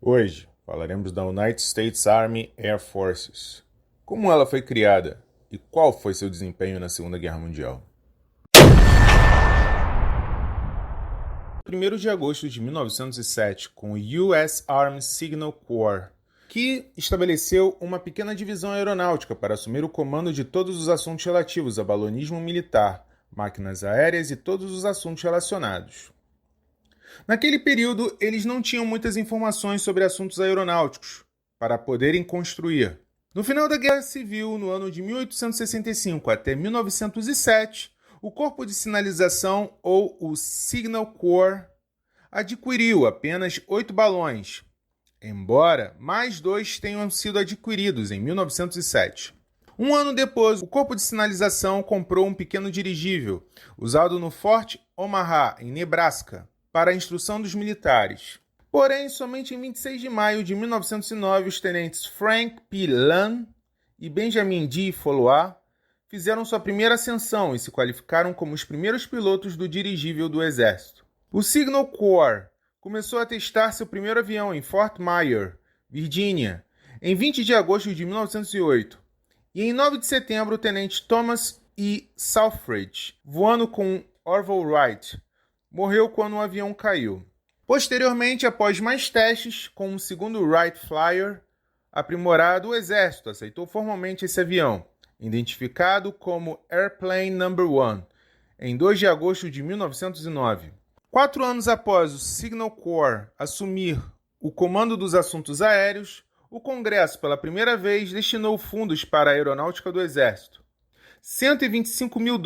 Hoje falaremos da United States Army Air Forces, como ela foi criada e qual foi seu desempenho na Segunda Guerra Mundial. 1º de agosto de 1907, com o US Army Signal Corps, que estabeleceu uma pequena divisão aeronáutica para assumir o comando de todos os assuntos relativos a balonismo militar, máquinas aéreas e todos os assuntos relacionados. Naquele período, eles não tinham muitas informações sobre assuntos aeronáuticos para poderem construir. No final da Guerra Civil, no ano de 1865 até 1907, o Corpo de Sinalização, ou o Signal Corps, adquiriu apenas 8 balões, embora mais 2 tenham sido adquiridos em 1907. Um ano depois, o Corpo de Sinalização comprou um pequeno dirigível, usado no Fort Omaha, em Nebraska, para a instrução dos militares. Porém, somente em 26 de maio de 1909, os tenentes Frank P. Lunn e Benjamin D. Follois fizeram sua primeira ascensão e se qualificaram como os primeiros pilotos do dirigível do Exército. O Signal Corps começou a testar seu primeiro avião em Fort Myer, Virgínia, em 20 de agosto de 1908. E em 9 de setembro, o tenente Thomas E. Southridge, voando com Orville Wright, morreu quando o avião caiu. Posteriormente, após mais testes, com um segundo Wright Flyer aprimorado, o Exército aceitou formalmente esse avião, identificado como Airplane No. 1, em 2 de agosto de 1909. 4 anos após o Signal Corps assumir o comando dos assuntos aéreos, o Congresso, pela primeira vez, destinou fundos para a aeronáutica do Exército. $125 mil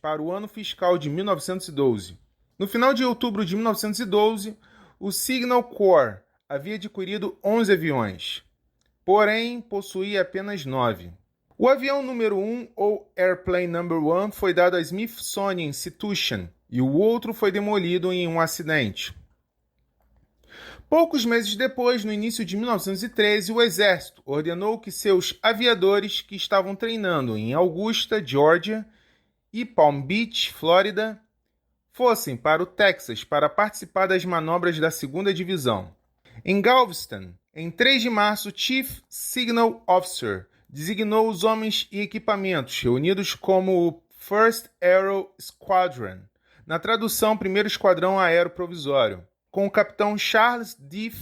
para o ano fiscal de 1912. No final de outubro de 1912, o Signal Corps havia adquirido 11 aviões, porém possuía apenas 9. O avião número 1, ou Airplane No. 1, foi dado à Smithsonian Institution e o outro foi demolido em um acidente. Poucos meses depois, no início de 1913, o Exército ordenou que seus aviadores, que estavam treinando em Augusta, Geórgia, e Palm Beach, Flórida, fossem para o Texas para participar das manobras da 2ª Divisão. Em Galveston, em 3 de março, o Chief Signal Officer designou os homens e equipamentos reunidos como o First Aero Squadron, na tradução, Primeiro Esquadrão Aéreo Provisório, com o capitão Charles D.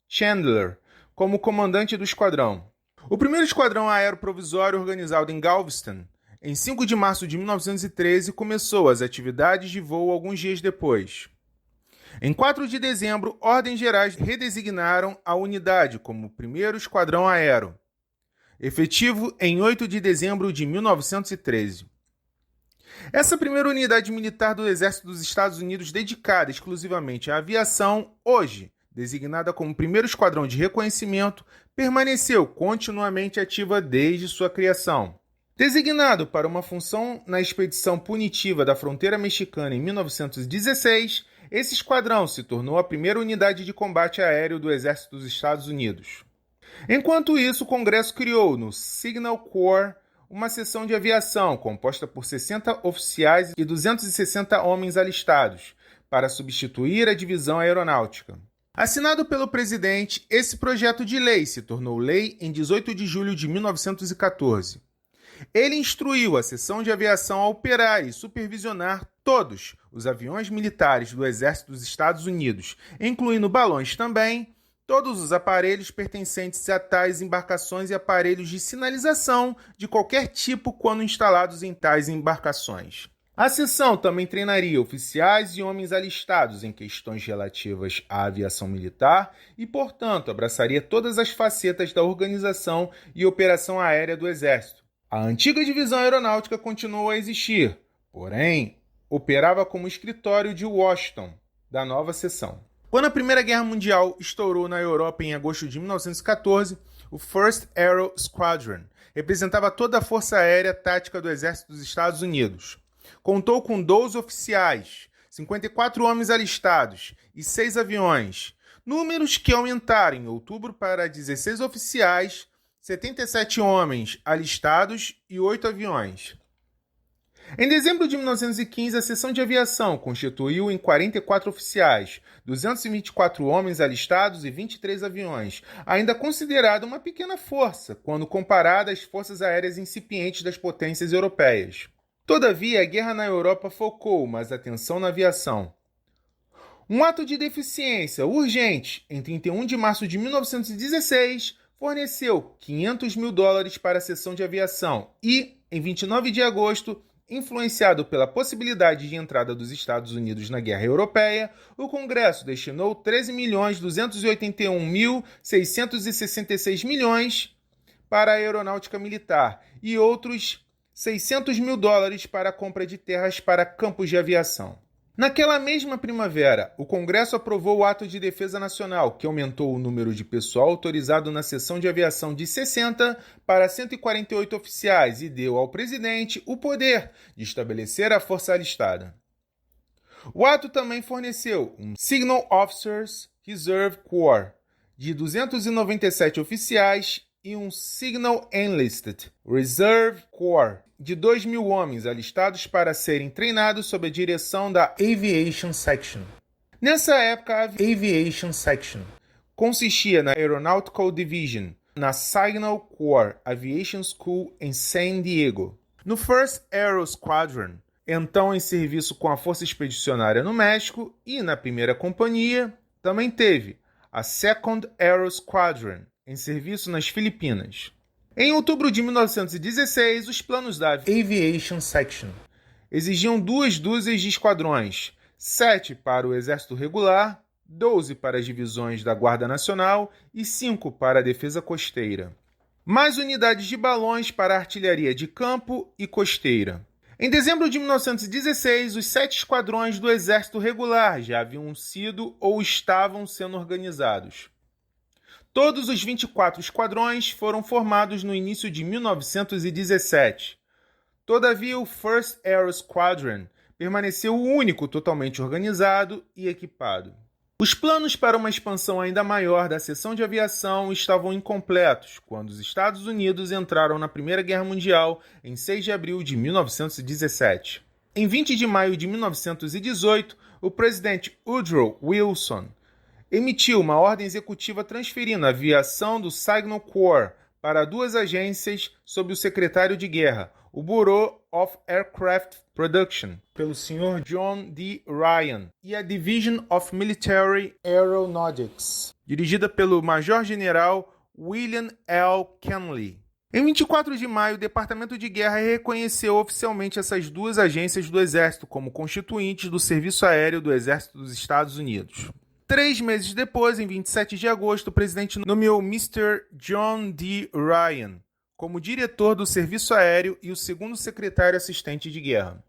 Chandler como comandante do esquadrão. O Primeiro Esquadrão Aéreo Provisório, organizado em Galveston, em 5 de março de 1913, começou as atividades de voo alguns dias depois. Em 4 de dezembro, ordens gerais redesignaram a unidade como Primeiro Esquadrão Aéreo, efetivo em 8 de dezembro de 1913. Essa primeira unidade militar do Exército dos Estados Unidos dedicada exclusivamente à aviação, hoje designada como Primeiro Esquadrão de Reconhecimento, permaneceu continuamente ativa desde sua criação. Designado para uma função na expedição punitiva da fronteira mexicana em 1916, esse esquadrão se tornou a primeira unidade de combate aéreo do Exército dos Estados Unidos. Enquanto isso, o Congresso criou no Signal Corps uma seção de aviação composta por 60 oficiais e 260 homens alistados, para substituir a divisão aeronáutica. Assinado pelo presidente, esse projeto de lei se tornou lei em 18 de julho de 1914. Ele instruiu a seção de aviação a operar e supervisionar todos os aviões militares do Exército dos Estados Unidos, incluindo balões também, todos os aparelhos pertencentes a tais embarcações e aparelhos de sinalização de qualquer tipo quando instalados em tais embarcações. A seção também treinaria oficiais e homens alistados em questões relativas à aviação militar e, portanto, abraçaria todas as facetas da organização e operação aérea do Exército. A antiga divisão aeronáutica continuou a existir, porém, operava como escritório de Washington, da nova seção. Quando a Primeira Guerra Mundial estourou na Europa em agosto de 1914, o First Aero Squadron representava toda a Força Aérea Tática do Exército dos Estados Unidos. Contou com 12 oficiais, 54 homens alistados e 6 aviões, números que aumentaram em outubro para 16 oficiais, 77 homens alistados e 8 aviões. Em dezembro de 1915, a seção de aviação constituiu em 44 oficiais, 224 homens alistados e 23 aviões, ainda considerada uma pequena força quando comparada às forças aéreas incipientes das potências europeias. Todavia, a guerra na Europa focou mais atenção na aviação. Um ato de deficiência urgente, em 31 de março de 1916, forneceu $500 mil para a seção de aviação e, em 29 de agosto, influenciado pela possibilidade de entrada dos Estados Unidos na guerra europeia, o Congresso destinou 13.281.666 milhões para a aeronáutica militar e outros $600 mil para a compra de terras para campos de aviação. Naquela mesma primavera, o Congresso aprovou o Ato de Defesa Nacional, que aumentou o número de pessoal autorizado na seção de aviação de 60 para 148 oficiais e deu ao presidente o poder de estabelecer a força alistada. O ato também forneceu um Signal Officers Reserve Corps de 297 oficiais e um Signal Enlisted Reserve Corps de 2.000 homens alistados para serem treinados sob a direção da Aviation Section. Nessa época, a Aviation Section consistia na Aeronautical Division, na Signal Corps Aviation School em San Diego, no 1st Aero Squadron, então em serviço com a Força Expedicionária no México, e na primeira companhia também teve a 2nd Aero Squadron, em serviço nas Filipinas. Em outubro de 1916, os planos da Aviation Section exigiam 2 dúzias de esquadrões, 7 para o Exército Regular, 12 para as divisões da Guarda Nacional e 5 para a Defesa Costeira, mais unidades de balões para a artilharia de campo e costeira. Em dezembro de 1916, os 7 esquadrões do Exército Regular já haviam sido ou estavam sendo organizados. Todos os 24 esquadrões foram formados no início de 1917. Todavia, o 1st Aero Squadron permaneceu o único totalmente organizado e equipado. Os planos para uma expansão ainda maior da seção de aviação estavam incompletos quando os Estados Unidos entraram na Primeira Guerra Mundial em 6 de abril de 1917. Em 20 de maio de 1918, o presidente Woodrow Wilson emitiu uma ordem executiva transferindo a aviação do Signal Corps para 2 agências sob o secretário de guerra, o Bureau of Aircraft Production, pelo Sr. John D. Ryan, e a Division of Military Aeronautics, dirigida pelo Major-General William L. Kenley. Em 24 de maio, o Departamento de Guerra reconheceu oficialmente essas 2 agências do Exército como constituintes do Serviço Aéreo do Exército dos Estados Unidos. 3 meses depois, em 27 de agosto, o presidente nomeou Mr. John D. Ryan como diretor do Serviço Aéreo e o segundo secretário assistente de guerra.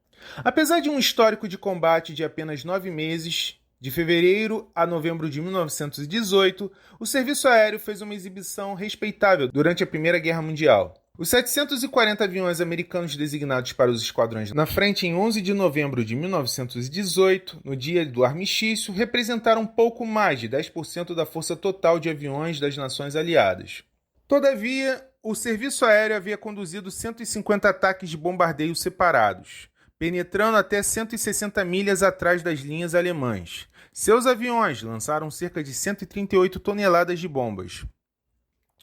Apesar de um histórico de combate de apenas 9 meses, de fevereiro a novembro de 1918, o Serviço Aéreo fez uma exibição respeitável durante a Primeira Guerra Mundial. Os 740 aviões americanos designados para os esquadrões na frente em 11 de novembro de 1918, no dia do armistício, representaram pouco mais de 10% da força total de aviões das nações aliadas. Todavia, o Serviço Aéreo havia conduzido 150 ataques de bombardeio separados, penetrando até 160 milhas atrás das linhas alemãs. Seus aviões lançaram cerca de 138 toneladas de bombas.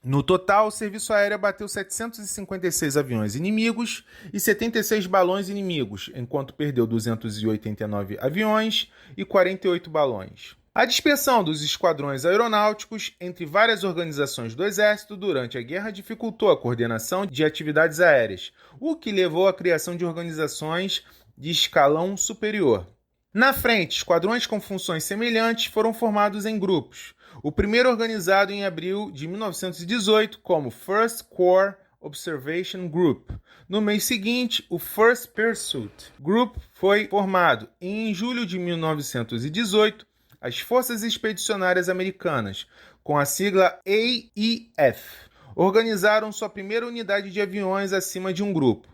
No total, o Serviço Aéreo abateu 756 aviões inimigos e 76 balões inimigos, enquanto perdeu 289 aviões e 48 balões. A dispersão dos esquadrões aeronáuticos entre várias organizações do Exército durante a guerra dificultou a coordenação de atividades aéreas, o que levou à criação de organizações de escalão superior. Na frente, esquadrões com funções semelhantes foram formados em grupos. O primeiro organizado em abril de 1918 como 1st Corps Observation Group. No mês seguinte, o 1st Pursuit Group foi formado e em julho de 1918, as Forças Expedicionárias Americanas, com a sigla AEF, organizaram sua primeira unidade de aviões acima de um grupo.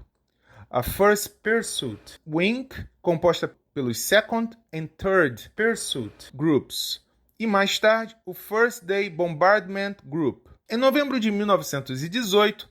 A 1st Pursuit Wing, composta pelos 2nd and 3rd Pursuit Groups, e mais tarde o First Day Bombardment Group. Em novembro de 1918,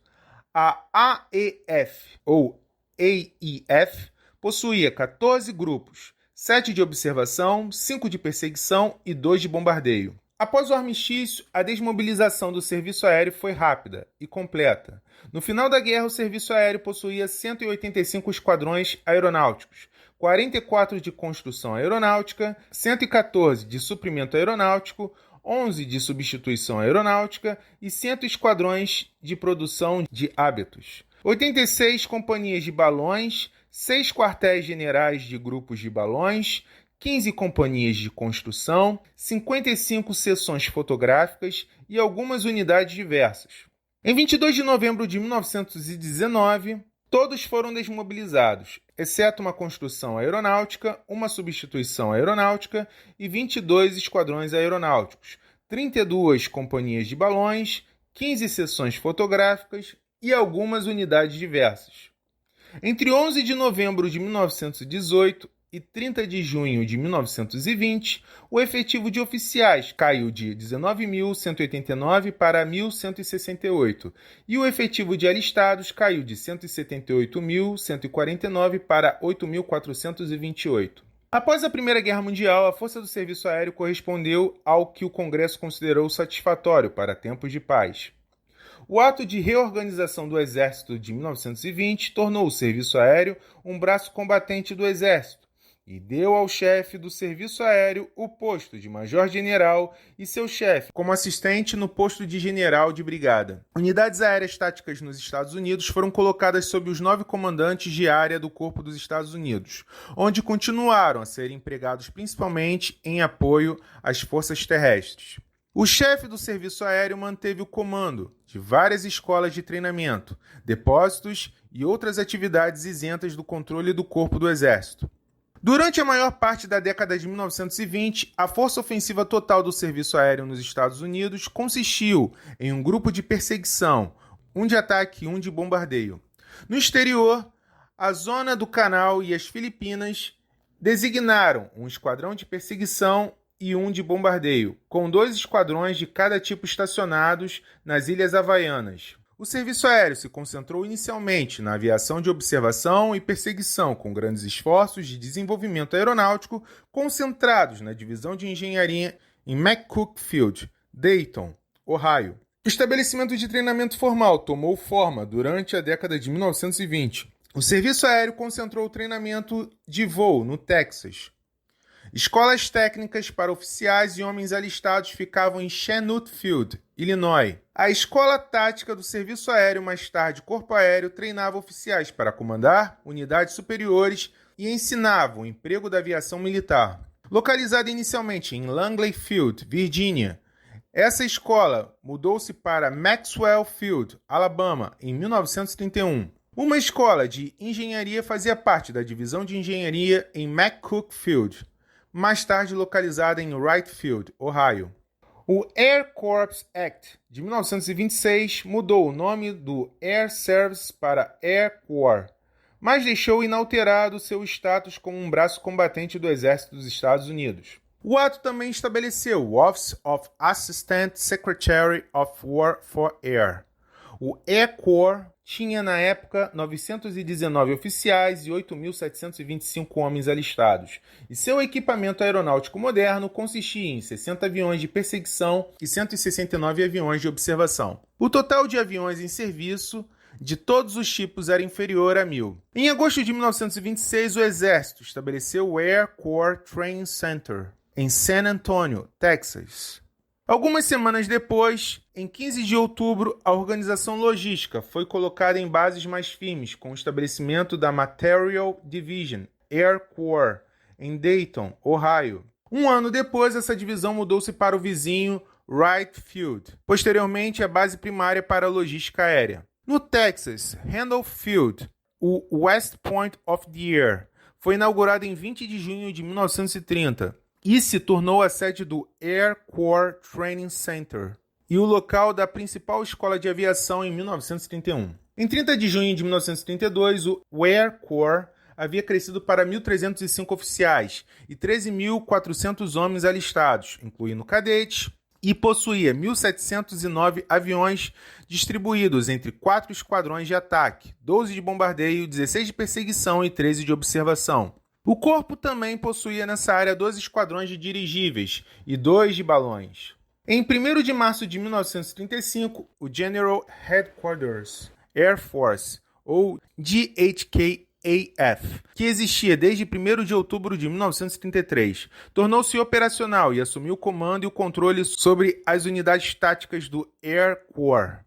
a AEF, ou AEF, possuía 14 grupos, 7 de observação, 5 de perseguição e 2 de bombardeio. Após o armistício, a desmobilização do serviço aéreo foi rápida e completa. No final da guerra, o serviço aéreo possuía 185 esquadrões aeronáuticos, 44 de construção aeronáutica, 114 de suprimento aeronáutico, 11 de substituição aeronáutica e 100 esquadrões de produção de hábitos. 86 companhias de balões, 6 quartéis generais de grupos de balões, 15 companhias de construção, 55 seções fotográficas e algumas unidades diversas. Em 22 de novembro de 1919, todos foram desmobilizados, exceto uma construção aeronáutica, uma substituição aeronáutica e 22 esquadrões aeronáuticos, 32 companhias de balões, 15 seções fotográficas e algumas unidades diversas. Entre 11 de novembro de 1918 e 30 de junho de 1920, o efetivo de oficiais caiu de 19.189 para 1.168 e o efetivo de alistados caiu de 178.149 para 8.428. Após a Primeira Guerra Mundial, a força do serviço aéreo correspondeu ao que o Congresso considerou satisfatório para tempos de paz. O ato de reorganização do Exército de 1920 tornou o serviço aéreo um braço combatente do Exército e deu ao chefe do serviço aéreo o posto de major-general e seu chefe como assistente no posto de general de brigada. Unidades aéreas táticas nos Estados Unidos foram colocadas sob os 9 comandantes de área do Corpo dos Estados Unidos, onde continuaram a ser empregados principalmente em apoio às forças terrestres. O chefe do serviço aéreo manteve o comando de várias escolas de treinamento, depósitos e outras atividades isentas do controle do Corpo do Exército. Durante a maior parte da década de 1920, a força ofensiva total do serviço aéreo nos Estados Unidos consistiu em um grupo de perseguição, um de ataque e um de bombardeio. No exterior, a zona do Canal e as Filipinas designaram um esquadrão de perseguição e um de bombardeio, com 2 esquadrões de cada tipo estacionados nas Ilhas Havaianas. O serviço aéreo se concentrou inicialmente na aviação de observação e perseguição, com grandes esforços de desenvolvimento aeronáutico concentrados na divisão de engenharia em McCook Field, Dayton, Ohio. O estabelecimento de treinamento formal tomou forma durante a década de 1920. O serviço aéreo concentrou o treinamento de voo no Texas. Escolas técnicas para oficiais e homens alistados ficavam em Chanute Field, Illinois. A escola tática do serviço aéreo, mais tarde Corpo Aéreo, treinava oficiais para comandar unidades superiores e ensinava o emprego da aviação militar. Localizada inicialmente em Langley Field, Virgínia, essa escola mudou-se para Maxwell Field, Alabama, em 1931. Uma escola de engenharia fazia parte da divisão de engenharia em McCook Field, mais tarde localizada em Wright Field, Ohio. O Air Corps Act de 1926 mudou o nome do Air Service para Air Corps, mas deixou inalterado seu status como um braço combatente do Exército dos Estados Unidos. O ato também estabeleceu o Office of Assistant Secretary of War for Air. O Air Corps tinha, na época, 919 oficiais e 8.725 homens alistados, e seu equipamento aeronáutico moderno consistia em 60 aviões de perseguição e 169 aviões de observação. O total de aviões em serviço de todos os tipos era inferior a 1.000. Em agosto de 1926, o Exército estabeleceu o Air Corps Training Center em San Antonio, Texas. Algumas semanas depois, em 15 de outubro, a organização logística foi colocada em bases mais firmes com o estabelecimento da Material Division, Air Corps, em Dayton, Ohio. Um ano depois, essa divisão mudou-se para o vizinho Wright Field. Posteriormente, a base primária para a logística aérea. No Texas, Randolph Field, o West Point of the Air, foi inaugurado em 20 de junho de 1930. E se tornou a sede do Air Corps Training Center e o local da principal escola de aviação em 1931. Em 30 de junho de 1932, o Air Corps havia crescido para 1.305 oficiais e 13.400 homens alistados, incluindo cadetes e possuía 1.709 aviões distribuídos entre 4 esquadrões de ataque, 12 de bombardeio, 16 de perseguição e 13 de observação. O corpo também possuía nessa área 12 esquadrões de dirigíveis e 2 de balões. Em 1º de março de 1935, o General Headquarters Air Force, ou GHKAF, que existia desde 1º de outubro de 1933, tornou-se operacional e assumiu o comando e o controle sobre as unidades táticas do Air Corps.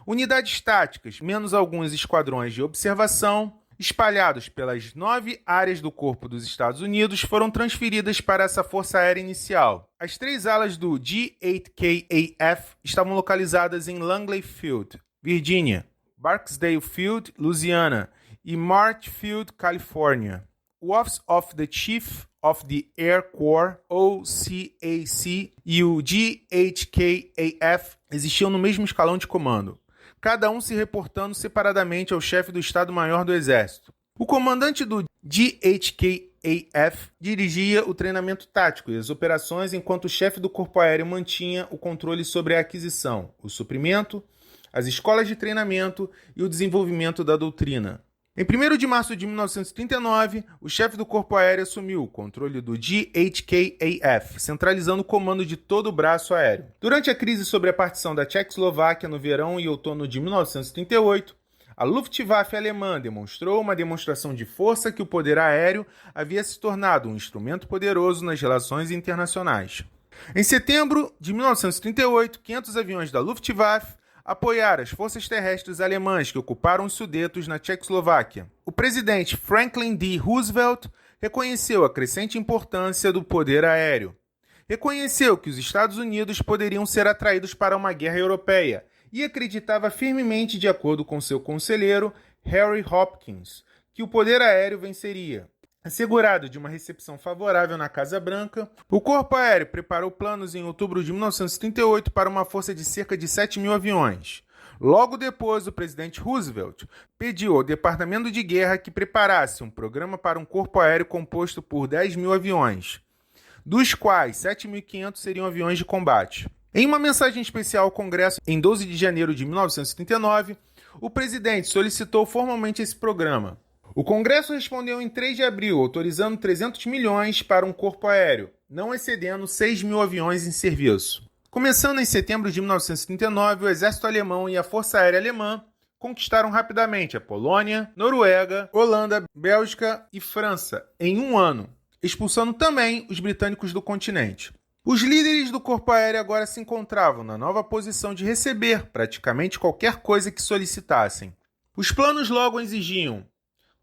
Unidades táticas, menos alguns esquadrões de observação, espalhados pelas 9 áreas do Corpo dos Estados Unidos, foram transferidas para essa Força Aérea Inicial. As 3 alas do G8KAF estavam localizadas em Langley Field, Virgínia, Barksdale Field, Louisiana, e Mart Field, Califórnia. O Office of the Chief of the Air Corps, ou CAC, e o GHKAF existiam no mesmo escalão de comando, cada um se reportando separadamente ao chefe do Estado-Maior do Exército. O comandante do GHKAF dirigia o treinamento tático e as operações, enquanto o chefe do Corpo Aéreo mantinha o controle sobre a aquisição, o suprimento, as escolas de treinamento e o desenvolvimento da doutrina. Em 1º de março de 1939, o chefe do Corpo Aéreo assumiu o controle do GHKAF, centralizando o comando de todo o braço aéreo. Durante a crise sobre a partição da Tchecoslováquia no verão e outono de 1938, a Luftwaffe alemã demonstrou uma demonstração de força que o poder aéreo havia se tornado um instrumento poderoso nas relações internacionais. Em setembro de 1938, 500 aviões da Luftwaffe apoiar as forças terrestres alemãs que ocuparam os Sudetos na Tchecoslováquia. O presidente Franklin D. Roosevelt reconheceu a crescente importância do poder aéreo. Reconheceu que os Estados Unidos poderiam ser atraídos para uma guerra europeia e acreditava firmemente, de acordo com seu conselheiro Harry Hopkins, que o poder aéreo venceria. Assegurado de uma recepção favorável na Casa Branca, o Corpo Aéreo preparou planos em outubro de 1938 para uma força de cerca de 7.000 aviões. Logo depois, o presidente Roosevelt pediu ao Departamento de Guerra que preparasse um programa para um corpo aéreo composto por 10.000 aviões, dos quais 7.500 seriam aviões de combate. Em uma mensagem especial ao Congresso, em 12 de janeiro de 1939, o presidente solicitou formalmente esse programa. O Congresso respondeu em 3 de abril, autorizando 300 milhões para um corpo aéreo, não excedendo 6.000 aviões em serviço. Começando em setembro de 1939, o exército alemão e a Força Aérea Alemã conquistaram rapidamente a Polônia, Noruega, Holanda, Bélgica e França em um ano, expulsando também os britânicos do continente. Os líderes do corpo aéreo agora se encontravam na nova posição de receber praticamente qualquer coisa que solicitassem. Os planos logo exigiam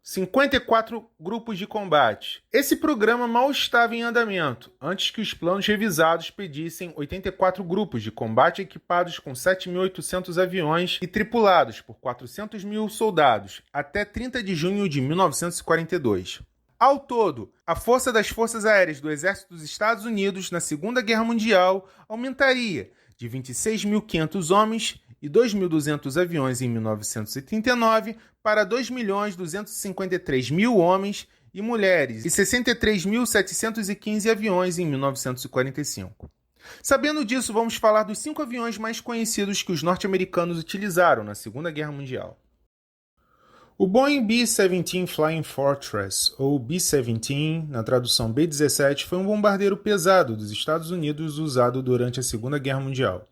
54 grupos de combate. Esse programa mal estava em andamento, antes que os planos revisados pedissem 84 grupos de combate equipados com 7.800 aviões e tripulados por 400.000 soldados, até 30 de junho de 1942. Ao todo, a força das Forças Aéreas do Exército dos Estados Unidos na Segunda Guerra Mundial aumentaria de 26.500 homens e 2.200 aviões em 1939 para 2.253.000 homens e mulheres e 63.715 aviões em 1945. Sabendo disso, vamos falar dos 5 aviões mais conhecidos que os norte-americanos utilizaram na Segunda Guerra Mundial. O Boeing B-17 Flying Fortress, ou B-17, na tradução B-17, foi um bombardeiro pesado dos Estados Unidos usado durante a Segunda Guerra Mundial.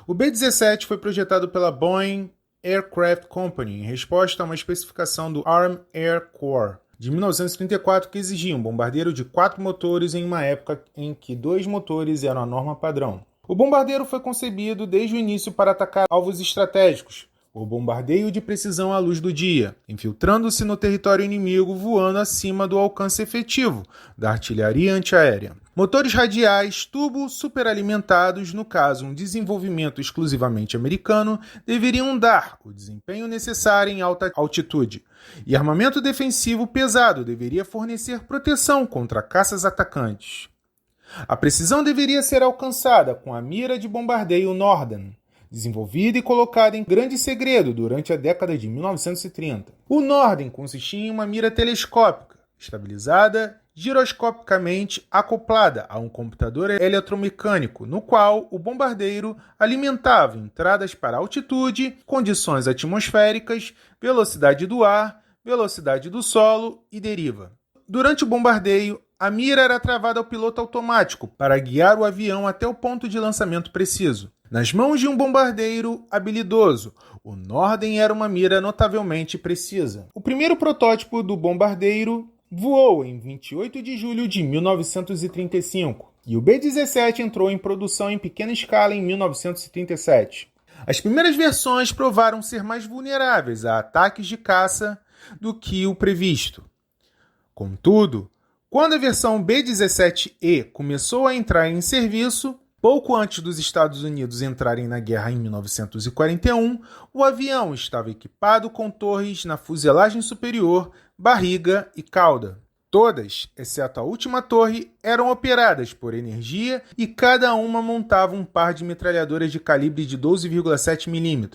O B-17 foi projetado pela Boeing Aircraft Company em resposta a uma especificação do Army Air Corps de 1934 que exigia um bombardeiro de 4 motores em uma época em que 2 motores eram a norma padrão. O bombardeiro foi concebido desde o início para atacar alvos estratégicos, por bombardeio de precisão à luz do dia, infiltrando-se no território inimigo voando acima do alcance efetivo da artilharia antiaérea. Motores radiais turbo superalimentados, no caso um desenvolvimento exclusivamente americano, deveriam dar o desempenho necessário em alta altitude, e armamento defensivo pesado deveria fornecer proteção contra caças atacantes. A precisão deveria ser alcançada com a mira de bombardeio Norden, desenvolvida e colocada em grande segredo durante a década de 1930. O Norden consistia em uma mira telescópica, estabilizada giroscopicamente acoplada a um computador eletromecânico, no qual o bombardeiro alimentava entradas para altitude, condições atmosféricas, velocidade do ar, velocidade do solo e deriva. Durante o bombardeio, a mira era travada ao piloto automático para guiar o avião até o ponto de lançamento preciso. Nas mãos de um bombardeiro habilidoso, o Norden era uma mira notavelmente precisa. O primeiro protótipo do bombardeiro voou em 28 de julho de 1935 e o B-17 entrou em produção em pequena escala em 1937. As primeiras versões provaram ser mais vulneráveis a ataques de caça do que o previsto. Contudo, quando a versão B-17E começou a entrar em serviço, pouco antes dos Estados Unidos entrarem na guerra em 1941, o avião estava equipado com torres na fuselagem superior, barriga e cauda. Todas, exceto a última torre, eram operadas por energia e cada uma montava um par de metralhadoras de calibre de 12,7 mm.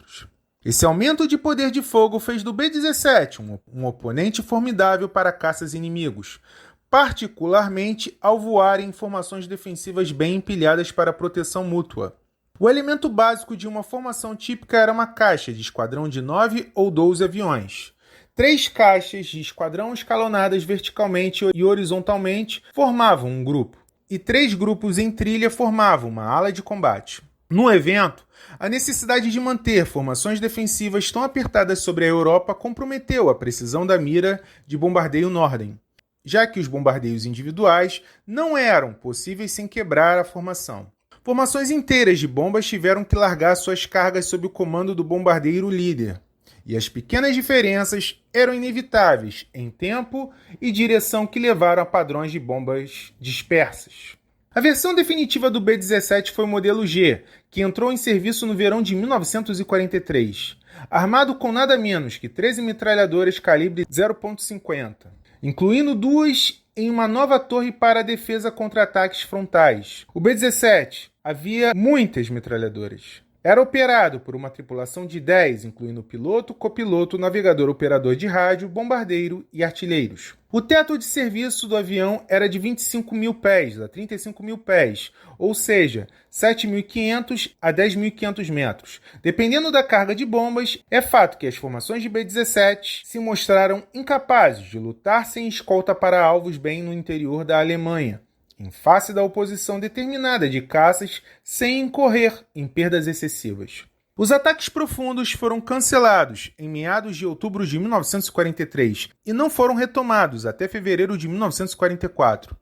Esse aumento de poder de fogo fez do B-17 um oponente formidável para caças inimigos, particularmente ao voar em formações defensivas bem empilhadas para proteção mútua. O elemento básico de uma formação típica era uma caixa de esquadrão de 9 ou 12 aviões. 3 caixas de esquadrão escalonadas verticalmente e horizontalmente formavam um grupo, e 3 grupos em trilha formavam uma ala de combate. No evento, a necessidade de manter formações defensivas tão apertadas sobre a Europa comprometeu a precisão da mira de bombardeio Norden, já que os bombardeios individuais não eram possíveis sem quebrar a formação. Formações inteiras de bombas tiveram que largar suas cargas sob o comando do bombardeiro líder, e as pequenas diferenças eram inevitáveis em tempo e direção que levaram a padrões de bombas dispersas. A versão definitiva do B-17 foi o modelo G, que entrou em serviço no verão de 1943, armado com nada menos que 13 metralhadoras calibre 0.50, incluindo 2 em uma nova torre para a defesa contra ataques frontais. O B-17 havia muitas metralhadoras. Era operado por uma tripulação de 10, incluindo piloto, copiloto, navegador, operador de rádio, bombardeiro e artilheiros. O teto de serviço do avião era de 25 mil pés a 35 mil pés, ou seja, 7.500 a 10.500 metros. Dependendo da carga de bombas, é fato que as formações de B-17 se mostraram incapazes de lutar sem escolta para alvos bem no interior da Alemanha, em face da oposição determinada de caças sem incorrer em perdas excessivas. Os ataques profundos foram cancelados em meados de outubro de 1943 e não foram retomados até fevereiro de 1944,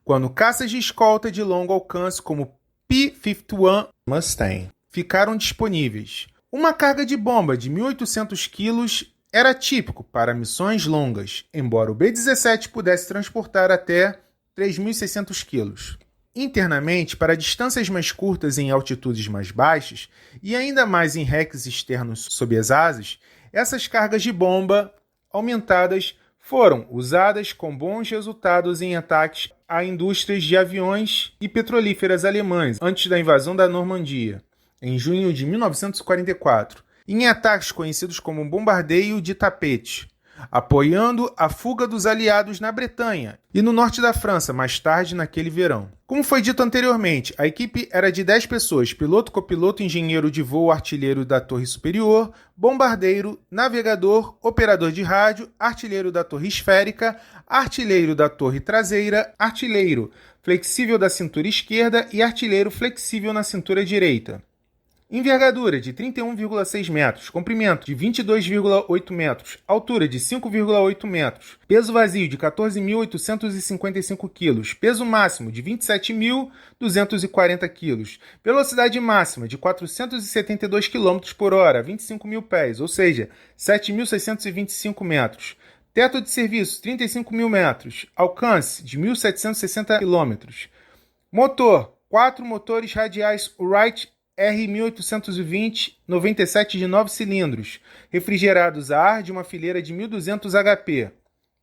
quando caças de escolta de longo alcance como P-51 Mustang ficaram disponíveis. Uma carga de bomba de 1.800 kg era típico para missões longas, embora o B-17 pudesse transportar até 3.600 kg. Internamente, para distâncias mais curtas em altitudes mais baixas e ainda mais em racks externos sob as asas, essas cargas de bomba aumentadas foram usadas com bons resultados em ataques a indústrias de aviões e petrolíferas alemãs antes da invasão da Normandia, em junho de 1944, e em ataques conhecidos como bombardeio de tapete, apoiando a fuga dos aliados na Bretanha e no norte da França mais tarde naquele verão. Como foi dito anteriormente, a equipe era de 10 pessoas: piloto, copiloto, engenheiro de voo, artilheiro da torre superior, bombardeiro, navegador, operador de rádio, artilheiro da torre esférica, artilheiro da torre traseira, artilheiro flexível da cintura esquerda e artilheiro flexível na cintura direita. Envergadura de 31,6 metros, comprimento de 22,8 metros, altura de 5,8 metros, peso vazio de 14.855 kg, peso máximo de 27.240 kg, velocidade máxima de 472 km por hora, 25 mil pés, ou seja, 7.625 metros. Teto de serviço, 35 mil metros, alcance de 1.760 km. Motor, 4 motores radiais Wright R1820 97 de 9 cilindros, refrigerados a ar de uma fileira de 1.200 HP.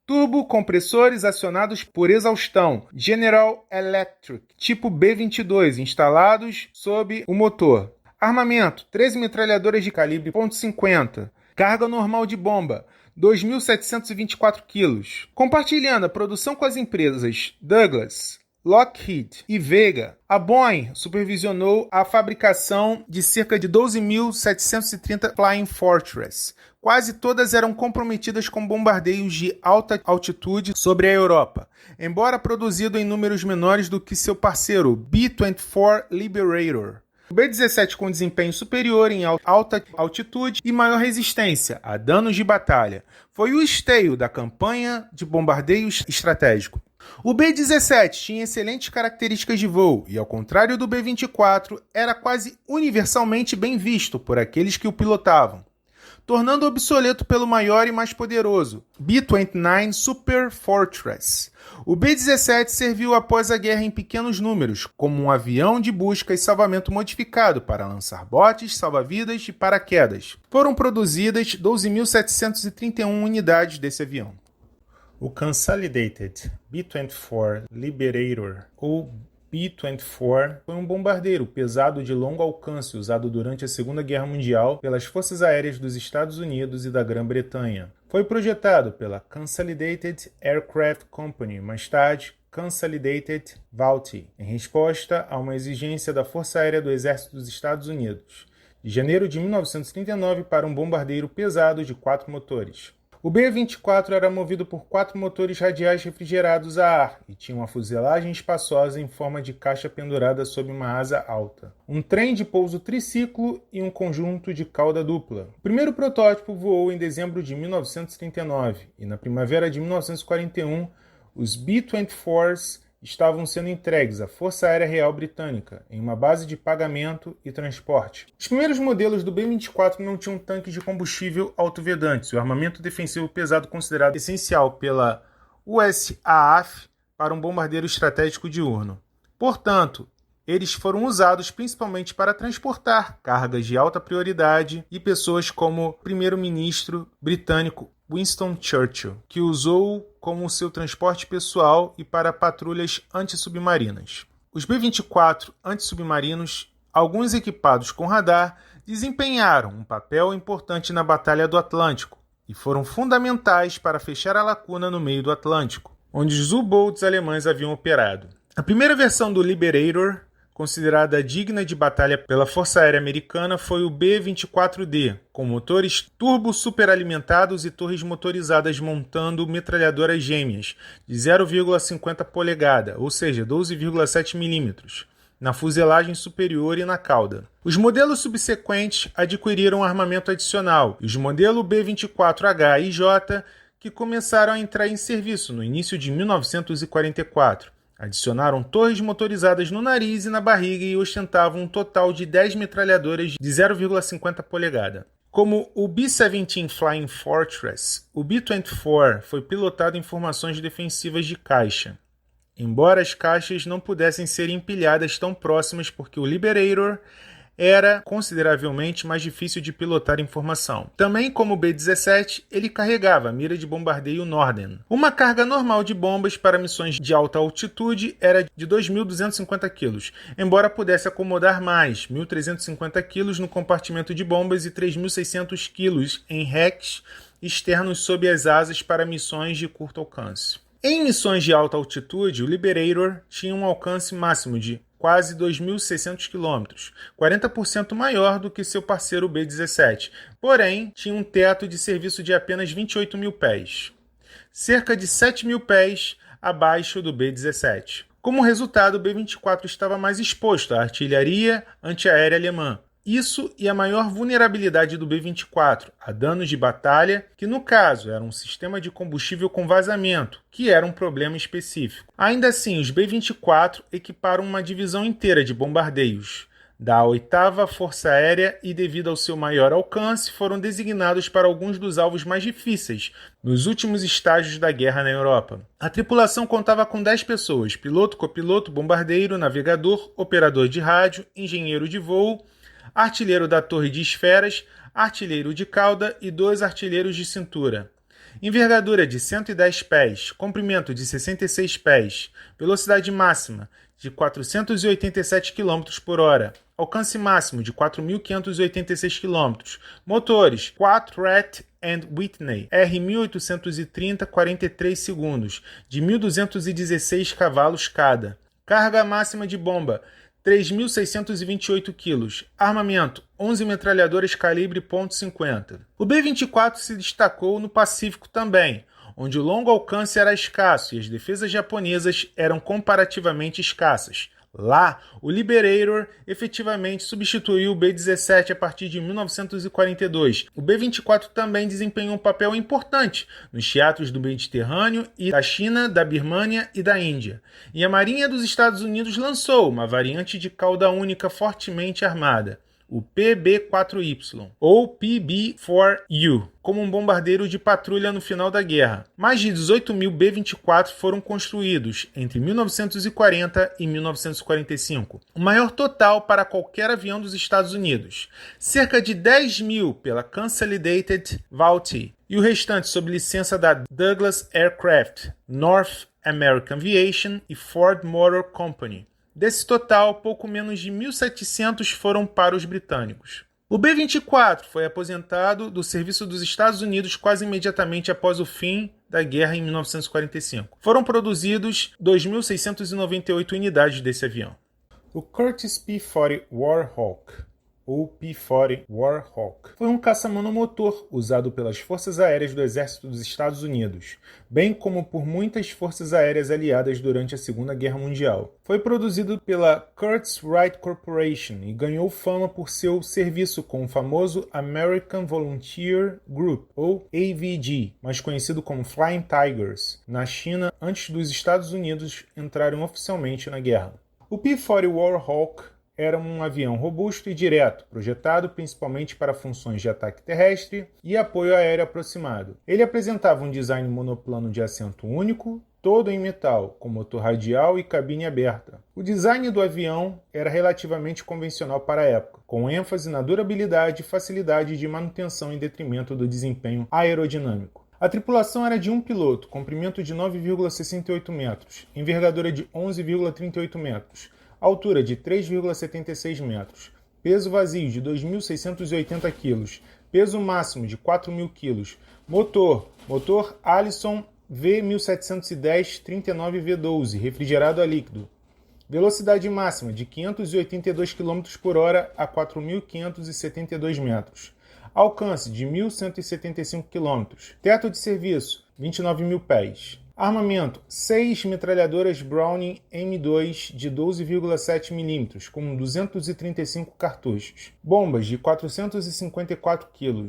Turbo compressores acionados por exaustão General Electric, tipo B-22, instalados sob o motor. Armamento, 13 metralhadoras de calibre .50. Carga normal de bomba, 2.724 quilos. Compartilhando a produção com as empresas Douglas, Lockheed e Vega, a Boeing supervisionou a fabricação de cerca de 12.730 Flying Fortress. Quase todas eram comprometidas com bombardeios de alta altitude sobre a Europa, embora produzido em números menores do que seu parceiro B-24 Liberator. O B-17 com desempenho superior em alta altitude e maior resistência a danos de batalha foi o esteio da campanha de bombardeios estratégico. O B-17 tinha excelentes características de voo e, ao contrário do B-24, era quase universalmente bem visto por aqueles que o pilotavam, tornando obsoleto pelo maior e mais poderoso B-29 Super Fortress. O B-17 serviu após a guerra em pequenos números, como um avião de busca e salvamento modificado para lançar botes, salva-vidas e paraquedas. Foram produzidas 12.731 unidades desse avião. O Consolidated B-24 Liberator, ou B-24, foi um bombardeiro pesado de longo alcance usado durante a Segunda Guerra Mundial pelas Forças Aéreas dos Estados Unidos e da Grã-Bretanha. Foi projetado pela Consolidated Aircraft Company, mais tarde Consolidated VALT, em resposta a uma exigência da Força Aérea do Exército dos Estados Unidos, de janeiro de 1939 para um bombardeiro pesado de 4 motores. O B-24 era movido por 4 motores radiais refrigerados a ar e tinha uma fuselagem espaçosa em forma de caixa pendurada sob uma asa alta, um trem de pouso triciclo e um conjunto de cauda dupla. O primeiro protótipo voou em dezembro de 1939 e na primavera de 1941 os B-24s estavam sendo entregues à Força Aérea Real Britânica, em uma base de pagamento e transporte. Os primeiros modelos do B-24 não tinham tanques de combustível autovedantes, o armamento defensivo pesado considerado essencial pela USAAF para um bombardeiro estratégico diurno. Portanto, eles foram usados principalmente para transportar cargas de alta prioridade e pessoas como o primeiro-ministro britânico Winston Churchill, que usou como seu transporte pessoal e para patrulhas antissubmarinas. Os B-24 antissubmarinos, alguns equipados com radar, desempenharam um papel importante na Batalha do Atlântico e foram fundamentais para fechar a lacuna no meio do Atlântico, onde os U-boats alemães haviam operado. A primeira versão do Liberator, considerada digna de batalha pela Força Aérea Americana, foi o B-24D, com motores turbo-superalimentados e torres motorizadas montando metralhadoras gêmeas de 0,50 polegada, ou seja, 12,7 mm, na fuselagem superior e na cauda. Os modelos subsequentes adquiriram armamento adicional, e os modelos B-24H e J, que começaram a entrar em serviço no início de 1944. Adicionaram torres motorizadas no nariz e na barriga e ostentavam um total de 10 metralhadoras de 0,50 polegada. Como o B-17 Flying Fortress, o B-24 foi pilotado em formações defensivas de caixa, embora as caixas não pudessem ser empilhadas tão próximas porque o Liberator era consideravelmente mais difícil de pilotar em formação. Também como o B-17, ele carregava a mira de bombardeio Norden. Uma carga normal de bombas para missões de alta altitude era de 2.250 kg, embora pudesse acomodar mais, 1.350 kg no compartimento de bombas e 3.600 kg em racks externos sob as asas para missões de curto alcance. Em missões de alta altitude, o Liberator tinha um alcance máximo de quase 2.600 km, 40% maior do que seu parceiro B-17, porém tinha um teto de serviço de apenas 28 mil pés, cerca de 7 mil pés abaixo do B-17. Como resultado, o B-24 estava mais exposto à artilharia antiaérea alemã. Isso e a maior vulnerabilidade do B-24 a danos de batalha, que no caso era um sistema de combustível com vazamento, que era um problema específico. Ainda assim, os B-24 equiparam uma divisão inteira de bombardeios da 8ª Força Aérea e, devido ao seu maior alcance, foram designados para alguns dos alvos mais difíceis nos últimos estágios da guerra na Europa. A tripulação contava com 10 pessoas: piloto, copiloto, bombardeiro, navegador, operador de rádio, engenheiro de voo, artilheiro da torre de esferas, artilheiro de cauda e 2 artilheiros de cintura. Envergadura de 110 pés, comprimento de 66 pés, velocidade máxima de 487 km por hora, alcance máximo de 4.586 km, motores Pratt & Whitney R1830 43 segundos, de 1.216 cavalos cada, carga máxima de bomba 3.628 kg. Armamento: 11 metralhadoras calibre .50. O B-24 se destacou no Pacífico também, onde o longo alcance era escasso e as defesas japonesas eram comparativamente escassas. Lá, o Liberator efetivamente substituiu o B-17 a partir de 1942. O B-24 também desempenhou um papel importante nos teatros do Mediterrâneo e da China, da Birmânia e da Índia. E a Marinha dos Estados Unidos lançou uma variante de cauda única fortemente armada, o PB-4Y, ou PB-4U, como um bombardeiro de patrulha no final da guerra. Mais de 18.000 B-24 foram construídos entre 1940 e 1945, o maior total para qualquer avião dos Estados Unidos. Cerca de 10.000 pela Consolidated VALT e o restante sob licença da Douglas Aircraft, North American Aviation e Ford Motor Company. Desse total, pouco menos de 1.700 foram para os britânicos. O B-24 foi aposentado do serviço dos Estados Unidos quase imediatamente após o fim da guerra em 1945. Foram produzidos 2.698 unidades desse avião. O Curtiss P-40 Warhawk, ou P-40 Warhawk, foi um caça monomotor usado pelas Forças Aéreas do Exército dos Estados Unidos, bem como por muitas forças aéreas aliadas durante a Segunda Guerra Mundial. Foi produzido pela Curtiss-Wright Corporation e ganhou fama por seu serviço com o famoso American Volunteer Group, ou AVG, mais conhecido como Flying Tigers, na China antes dos Estados Unidos entrarem oficialmente na guerra. O P-40 Warhawk era um avião robusto e direto, projetado principalmente para funções de ataque terrestre e apoio aéreo aproximado. Ele apresentava um design monoplano de assento único, todo em metal, com motor radial e cabine aberta. O design do avião era relativamente convencional para a época, com ênfase na durabilidade e facilidade de manutenção em detrimento do desempenho aerodinâmico. A tripulação era de um piloto, comprimento de 9,68 metros, envergadura de 11,38 metros, altura de 3,76 metros, peso vazio de 2.680 kg, peso máximo de 4.000 kg, motor Allison V1710 39V12, refrigerado a líquido, velocidade máxima de 582 km por hora a 4.572 metros, alcance de 1.175 km, teto de serviço 29.000 pés. Armamento: 6 metralhadoras Browning M2 de 12,7 mm, com 235 cartuchos. Bombas de 454 kg.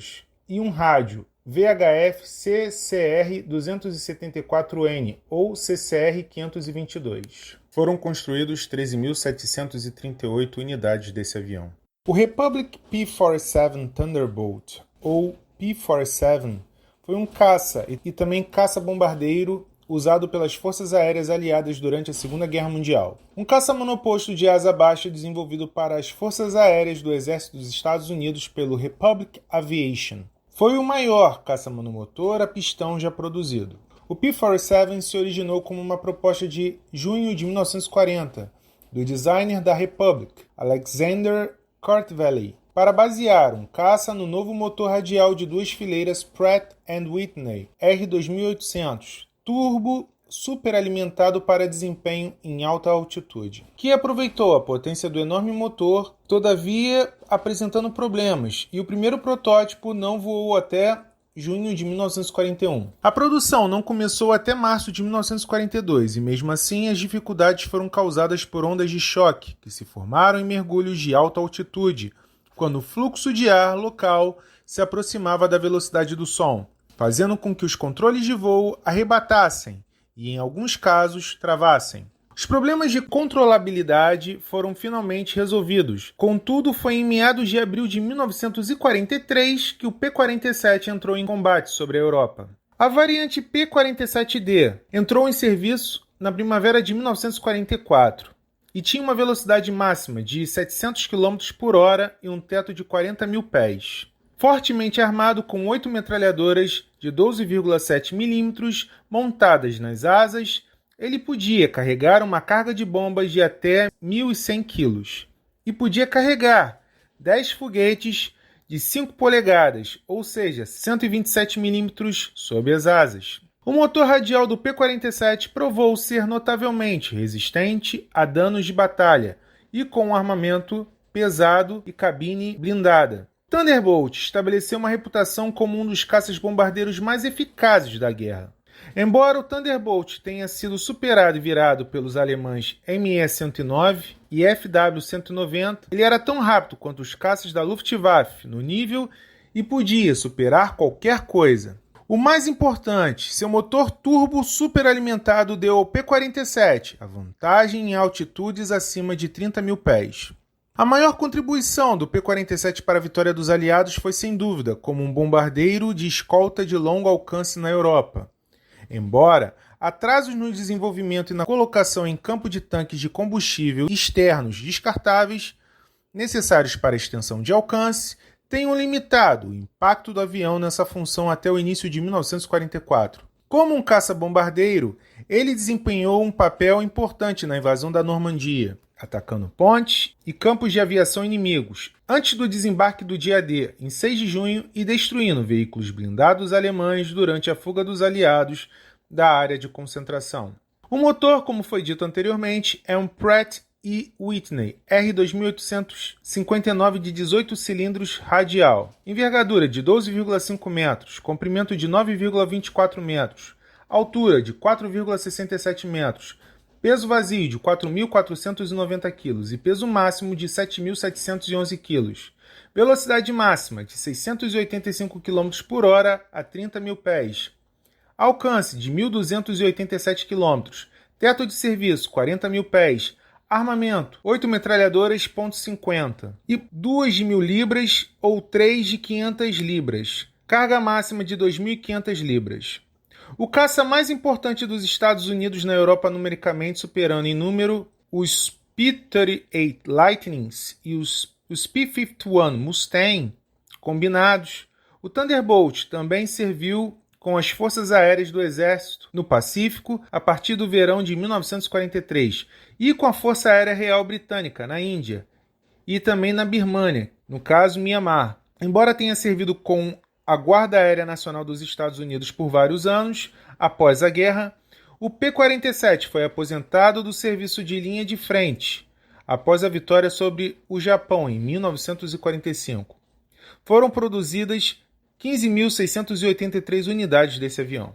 E um rádio VHF CCR-274N ou CCR-522. Foram construídos 13.738 unidades desse avião. O Republic P-47 Thunderbolt, ou P-47, foi um caça e também caça-bombardeiro usado pelas Forças Aéreas Aliadas durante a Segunda Guerra Mundial. Um caça monoposto de asa baixa desenvolvido para as Forças Aéreas do Exército dos Estados Unidos pelo Republic Aviation. Foi o maior caça monomotor a pistão já produzido. O P-47 se originou como uma proposta de junho de 1940, do designer da Republic, Alexander Kurtvally, para basear um caça no novo motor radial de duas fileiras Pratt & Whitney R2800, turbo superalimentado para desempenho em alta altitude, que aproveitou a potência do enorme motor, todavia apresentando problemas, e o primeiro protótipo não voou até junho de 1941. A produção não começou até março de 1942 e, mesmo assim, as dificuldades foram causadas por ondas de choque que se formaram em mergulhos de alta altitude, quando o fluxo de ar local se aproximava da velocidade do som, fazendo com que os controles de voo arrebatassem e, em alguns casos, travassem. Os problemas de controlabilidade foram finalmente resolvidos. Contudo, foi em meados de abril de 1943 que o P-47 entrou em combate sobre a Europa. A variante P-47D entrou em serviço na primavera de 1944 e tinha uma velocidade máxima de 700 km por hora e um teto de 40.000 pés. Fortemente armado com 8 metralhadoras de 12,7 mm montadas nas asas, Ele podia carregar uma carga de bombas de até 1.100 quilos e podia carregar 10 foguetes de 5 polegadas, ou seja, 127 milímetros sob as asas. O motor radial do P-47 provou ser notavelmente resistente a danos de batalha e com um armamento pesado e cabine blindada. Thunderbolt estabeleceu uma reputação como um dos caças-bombardeiros mais eficazes da guerra. Embora o Thunderbolt tenha sido superado e virado pelos alemães Me-109 e FW-190, ele era tão rápido quanto os caças da Luftwaffe no nível e podia superar qualquer coisa. O mais importante, seu motor turbo superalimentado deu ao P-47 a vantagem em altitudes acima de 30 mil pés. A maior contribuição do P-47 para a vitória dos aliados foi, sem dúvida, como um bombardeiro de escolta de longo alcance na Europa. Embora atrasos no desenvolvimento e na colocação em campo de tanques de combustível externos descartáveis, necessários para a extensão de alcance, tenham limitado o impacto do avião nessa função até o início de 1944. Como um caça-bombardeiro, ele desempenhou um papel importante na invasão da Normandia, atacando pontes e campos de aviação inimigos, antes do desembarque do dia D, em 6 de junho, e destruindo veículos blindados alemães durante a fuga dos aliados da área de concentração. O motor, como foi dito anteriormente, é um Pratt & Whitney R2859 de 18 cilindros radial, envergadura de 12,5 metros, comprimento de 9,24 metros, altura de 4,67 metros, peso vazio de 4.490 kg e peso máximo de 7.711 kg. Velocidade máxima de 685 km por hora a 30 mil pés. Alcance de 1.287 km. Teto de serviço 40 mil pés. Armamento 8 metralhadoras .50 e 2 de 1.000 libras ou 3 de 500 libras. Carga máxima de 2.500 libras. O caça mais importante dos Estados Unidos na Europa numericamente, superando em número os P-38 Lightnings e os P-51 Mustang combinados. O Thunderbolt também serviu com as Forças Aéreas do Exército no Pacífico a partir do verão de 1943 e com a Força Aérea Real Britânica na Índia e também na Birmânia, no caso Mianmar. Embora tenha servido com a Guarda Aérea Nacional dos Estados Unidos por vários anos, após a guerra, o P-47 foi aposentado do serviço de linha de frente após a vitória sobre o Japão em 1945. Foram produzidas 15.683 unidades desse avião.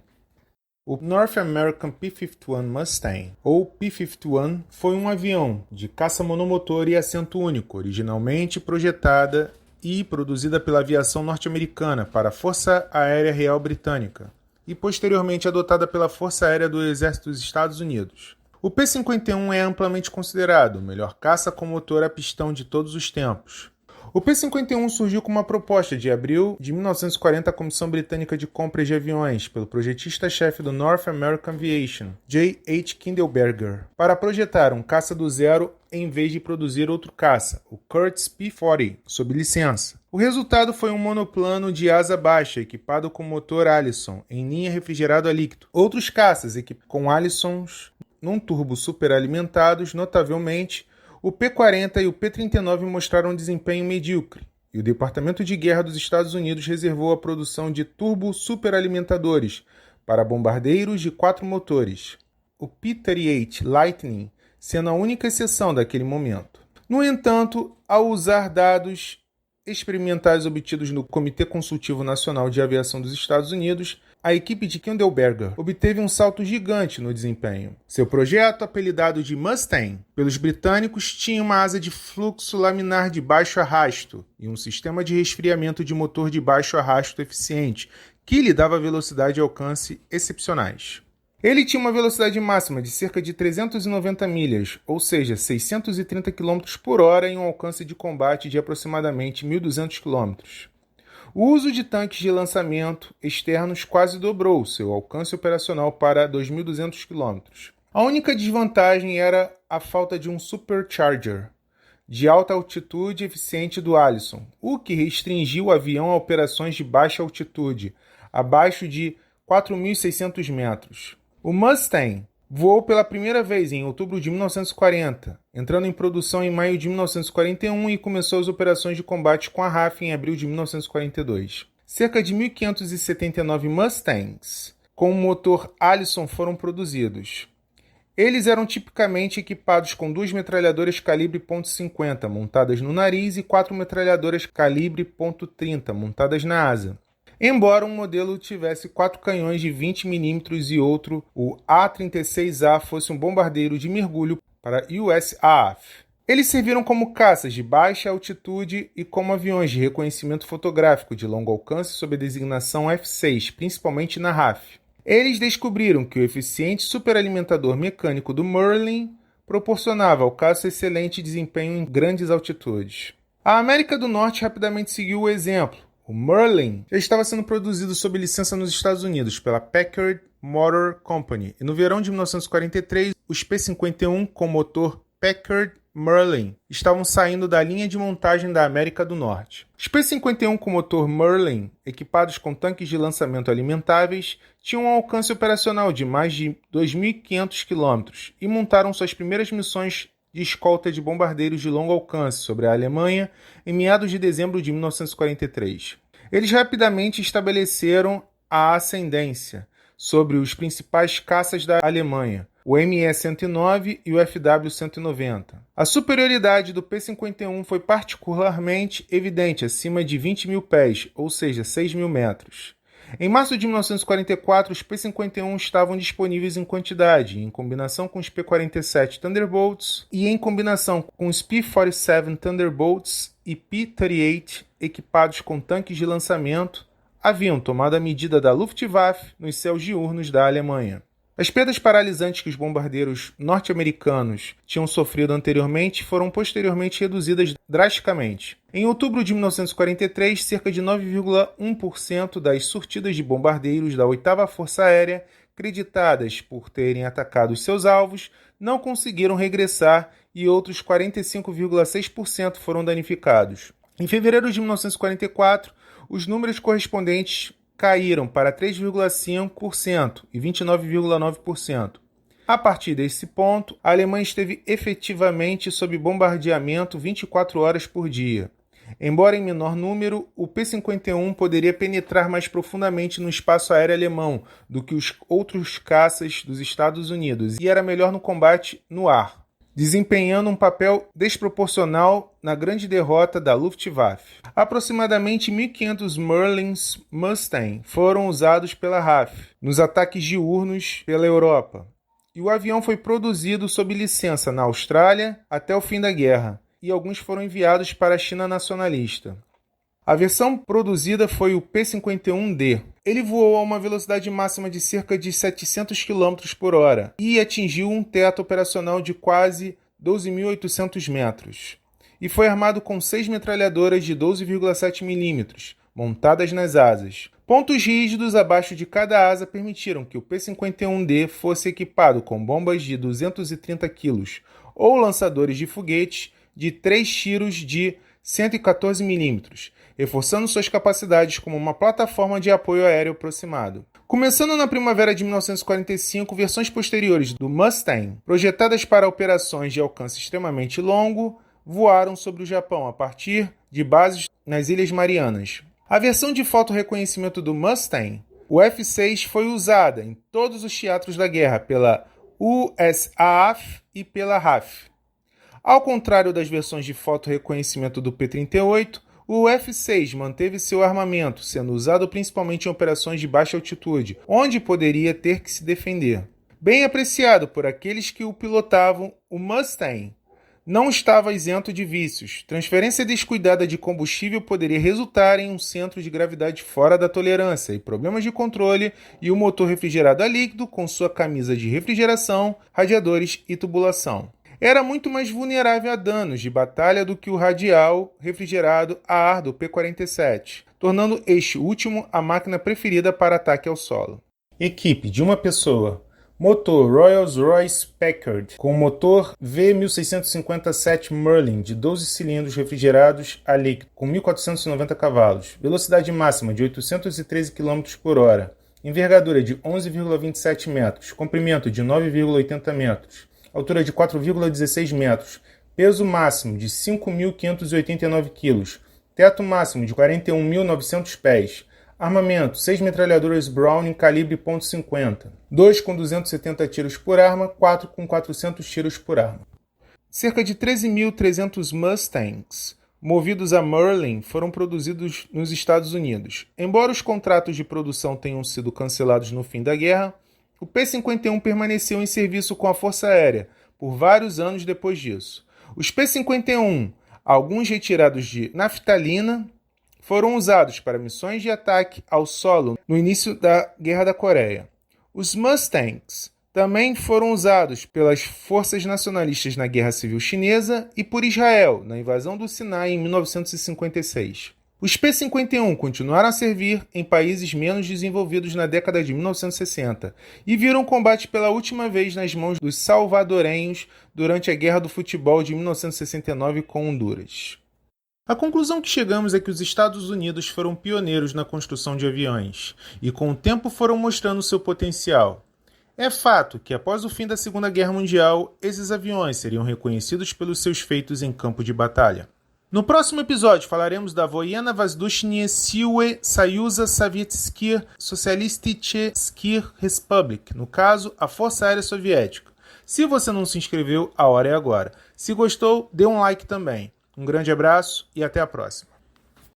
O North American P-51 Mustang, ou P-51, foi um avião de caça monomotor e assento único, originalmente projetada e produzida pela aviação norte-americana para a Força Aérea Real Britânica e posteriormente adotada pela Força Aérea do Exército dos Estados Unidos. O P-51 é amplamente considerado o melhor caça com motor a pistão de todos os tempos. O P-51 surgiu como uma proposta de abril de 1940 à Comissão Britânica de Compras de Aviões, pelo projetista-chefe do North American Aviation, J. H. Kindleberger, para projetar um caça do zero em vez de produzir outro caça, o Curtiss P-40, sob licença. O resultado foi um monoplano de asa baixa equipado com motor Allison em linha refrigerado a líquido. Outros caças com Allisons num turbo superalimentados, notavelmente, o P-40 e o P-39 mostraram um desempenho medíocre, e o Departamento de Guerra dos Estados Unidos reservou a produção de turbo-superalimentadores para bombardeiros de 4 motores, o P-38 Lightning sendo a única exceção daquele momento. No entanto, ao usar dados experimentais obtidos no Comitê Consultivo Nacional de Aviação dos Estados Unidos, a equipe de Kindleberger obteve um salto gigante no desempenho. Seu projeto, apelidado de Mustang pelos britânicos, tinha uma asa de fluxo laminar de baixo arrasto e um sistema de resfriamento de motor de baixo arrasto eficiente, que lhe dava velocidade e alcance excepcionais. Ele tinha uma velocidade máxima de cerca de 390 milhas, ou seja, 630 km por hora, em um alcance de combate de aproximadamente 1.200 km. O uso de tanques de lançamento externos quase dobrou seu alcance operacional para 2.200 km. A única desvantagem era a falta de um supercharger de alta altitude eficiente do Allison, o que restringiu o avião a operações de baixa altitude, abaixo de 4.600 metros. O Mustang Voou pela primeira vez em outubro de 1940, entrando em produção em maio de 1941 e começou as operações de combate com a RAF em abril de 1942. Cerca de 1.579 Mustangs com o motor Allison foram produzidos. Eles eram tipicamente equipados com 2 metralhadoras calibre .50 montadas no nariz e 4 metralhadoras calibre .30 montadas na asa. Embora um modelo tivesse 4 canhões de 20 mm e outro, o A-36A, fosse um bombardeiro de mergulho para USAF. Eles serviram como caças de baixa altitude e como aviões de reconhecimento fotográfico de longo alcance sob a designação F-6, principalmente na RAF. Eles descobriram que o eficiente superalimentador mecânico do Merlin proporcionava ao caça excelente desempenho em grandes altitudes. A América do Norte rapidamente seguiu o exemplo. O Merlin já estava sendo produzido sob licença nos Estados Unidos pela Packard Motor Company e no verão de 1943 os P-51 com motor Packard Merlin estavam saindo da linha de montagem da América do Norte. Os P-51 com motor Merlin, equipados com tanques de lançamento alimentáveis, tinham um alcance operacional de mais de 2.500 km e montaram suas primeiras missões de escolta de bombardeiros de longo alcance sobre a Alemanha em meados de dezembro de 1943. Eles rapidamente estabeleceram a ascendência sobre os principais caças da Alemanha, o ME-109 e o FW-190. A superioridade do P-51 foi particularmente evidente acima de 20 mil pés, ou seja, 6 mil metros. Em março de 1944, os P-51 estavam disponíveis em quantidade, em combinação com os P-47 Thunderbolts e em combinação com os P-47 Thunderbolts e P-38 equipados com tanques de lançamento, haviam tomado a medida da Luftwaffe nos céus diurnos da Alemanha. As perdas paralisantes que os bombardeiros norte-americanos tinham sofrido anteriormente foram posteriormente reduzidas drasticamente. Em outubro de 1943, cerca de 9,1% das surtidas de bombardeiros da 8ª Força Aérea, creditadas por terem atacado seus alvos, não conseguiram regressar e outros 45,6% foram danificados. Em fevereiro de 1944, os números correspondentes caíram para 3,5% e 29,9%. A partir desse ponto, a Alemanha esteve efetivamente sob bombardeamento 24 horas por dia. Embora em menor número, o P-51 poderia penetrar mais profundamente no espaço aéreo alemão do que os outros caças dos Estados Unidos e era melhor no combate no ar, desempenhando um papel desproporcional na grande derrota da Luftwaffe. Aproximadamente 1.500 Merlins Mustang foram usados pela RAF nos ataques diurnos pela Europa, e o avião foi produzido sob licença na Austrália até o fim da guerra, e alguns foram enviados para a China nacionalista. A versão produzida foi o P-51D. Ele voou a uma velocidade máxima de cerca de 700 km por hora e atingiu um teto operacional de quase 12.800 metros. E foi armado com 6 metralhadoras de 12,7 mm, montadas nas asas. Pontos rígidos abaixo de cada asa permitiram que o P-51D fosse equipado com bombas de 230 kg ou lançadores de foguetes de 3 tiros de 114 mm, reforçando suas capacidades como uma plataforma de apoio aéreo aproximado. Começando na primavera de 1945, versões posteriores do Mustang, projetadas para operações de alcance extremamente longo, voaram sobre o Japão a partir de bases nas Ilhas Marianas. A versão de fotorreconhecimento do Mustang, o F-6, foi usada em todos os teatros da guerra pela USAF e pela RAF. Ao contrário das versões de fotorreconhecimento do P-38, o F-6 manteve seu armamento, sendo usado principalmente em operações de baixa altitude, onde poderia ter que se defender. Bem apreciado por aqueles que o pilotavam, o Mustang não estava isento de vícios. Transferência descuidada de combustível poderia resultar em um centro de gravidade fora da tolerância e problemas de controle, e o motor refrigerado a líquido com sua camisa de refrigeração, radiadores e tubulação. Era muito mais vulnerável a danos de batalha do que o radial refrigerado a ar do P-47, tornando este último a máquina preferida para ataque ao solo. Equipe de uma pessoa. Motor Rolls-Royce Packard, com motor V1657 Merlin de 12 cilindros refrigerados a líquido, com 1.490 cavalos, velocidade máxima de 813 km por hora, envergadura de 11,27 metros, comprimento de 9,80 metros, altura de 4,16 metros, peso máximo de 5.589 kg, teto máximo de 41.900 pés, armamento 6 metralhadoras Browning calibre .50, 2 com 270 tiros por arma, 4 com 400 tiros por arma. Cerca de 13.300 Mustangs movidos a Merlin foram produzidos nos Estados Unidos. Embora os contratos de produção tenham sido cancelados no fim da guerra, o P-51 permaneceu em serviço com a Força Aérea por vários anos depois disso. Os P-51, alguns retirados de naftalina, foram usados para missões de ataque ao solo no início da Guerra da Coreia. Os Mustangs também foram usados pelas forças nacionalistas na Guerra Civil Chinesa e por Israel, na invasão do Sinai em 1956. Os P-51 continuaram a servir em países menos desenvolvidos na década de 1960 e viram combate pela última vez nas mãos dos salvadorenhos durante a Guerra do Futebol de 1969 com Honduras. A conclusão que chegamos é que os Estados Unidos foram pioneiros na construção de aviões e com o tempo foram mostrando seu potencial. É fato que, após o fim da Segunda Guerra Mundial, esses aviões seriam reconhecidos pelos seus feitos em campo de batalha. No próximo episódio falaremos da Военно-воздушные силы Союза Советских Социалистических Республик, no caso, a Força Aérea Soviética. Se você não se inscreveu, a hora é agora. Se gostou, dê um like também. Um grande abraço e até a próxima.